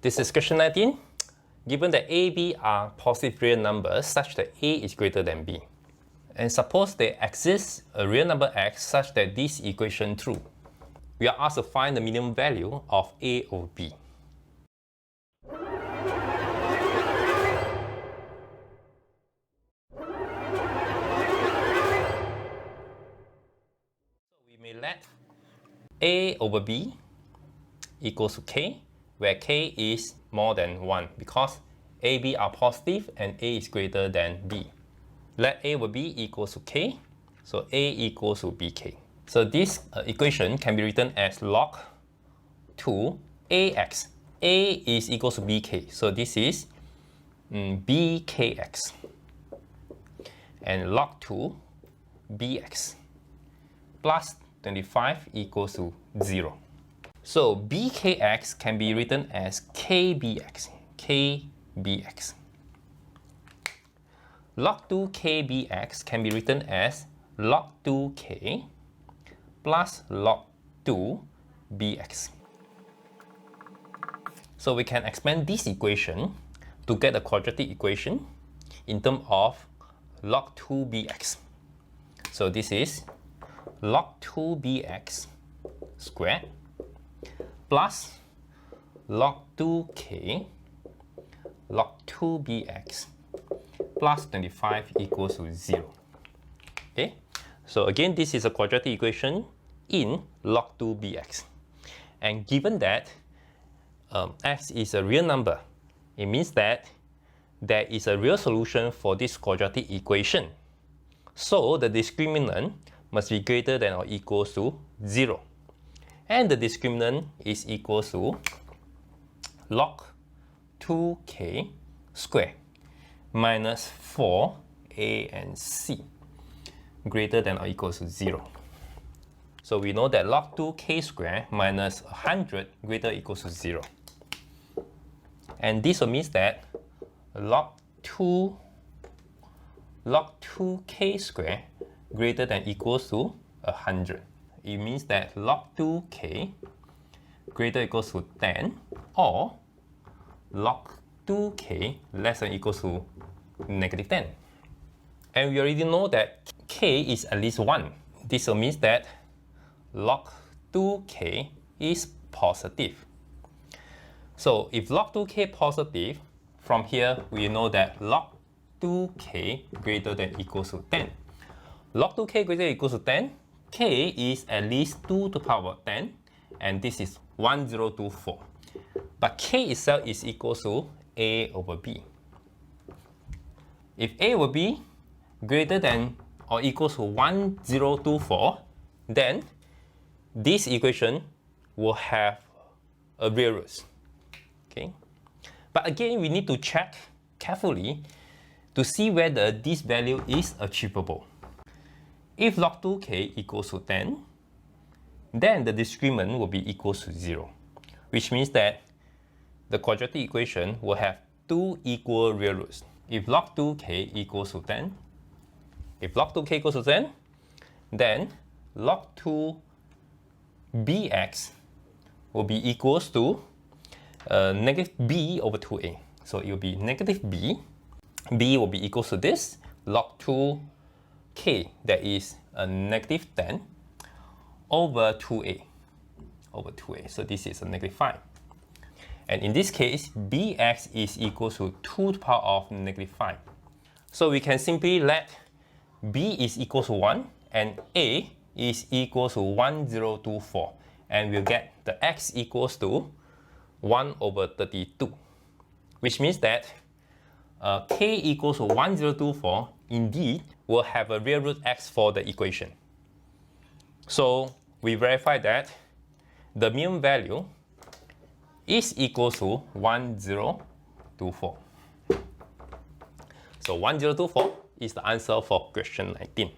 This is question 19. Given that A, B are positive real numbers such that A is greater than B. And suppose there exists a real number x such that this equation true. We are asked to find the minimum value of A over B. We may let A over B equals to K, where K is more than 1 because A, B are positive and A is greater than B. Let A over B equals to K, so A equals to BK. So this equation can be written as log 2 AX. A is equals to BK, so this is BKX. And log 2 BX plus 25 equals to 0. So BKX can be written as KBX. KBX. Log 2 KBX can be written as log 2K plus log 2 BX. So we can expand this equation to get a quadratic equation in terms of log 2 BX. So this is log 2 BX squared plus log 2K log 2 BX plus 25 equals to 0. Okay, so again, this is a quadratic equation in log 2 BX. And given that x is a real number, it means that there is a real solution for this quadratic equation. So the discriminant must be greater than or equals to 0. And the discriminant is equal to log 2k squared minus 4a and c greater than or equals to 0. So we know that log 2k squared minus 100 greater or equals to 0. And this means that log 2k squared greater than or equals to 100. It means that log 2k greater or equals to 10 or log 2k less than or equals to negative 10. And we already know that k is at least 1. This means that log 2k is positive. So if log 2k positive, from here we know that log 2k greater than or equals to 10. Log 2k greater than or equals to 10, k is at least 2 to the power of 10, and this is 1024. But k itself is equal to a over b. If a over b greater than or equals to 1024, then this equation will have a real root. Okay? But again, we need to check carefully to see whether this value is achievable. If log 2k equals to 10, then the discriminant will be equal to 0, which means that the quadratic equation will have two equal real roots. If log 2k equals to 10, then log 2 bx will be equals to negative b over 2a. So it will be negative b. b will be equals to this, log 2k, that is a negative 10, over 2a. So this is a negative 5. And in this case, bx is equal to 2 to the power of negative 5. So we can simply let b is equal to 1 and a is equal to 1024. And we'll get the x equals to 1 over 32. Which means that k equals to 1024 indeed will have a real root x for the equation. So we verify that the minimum value is equal to 1024. So 1024 is the answer for question 19.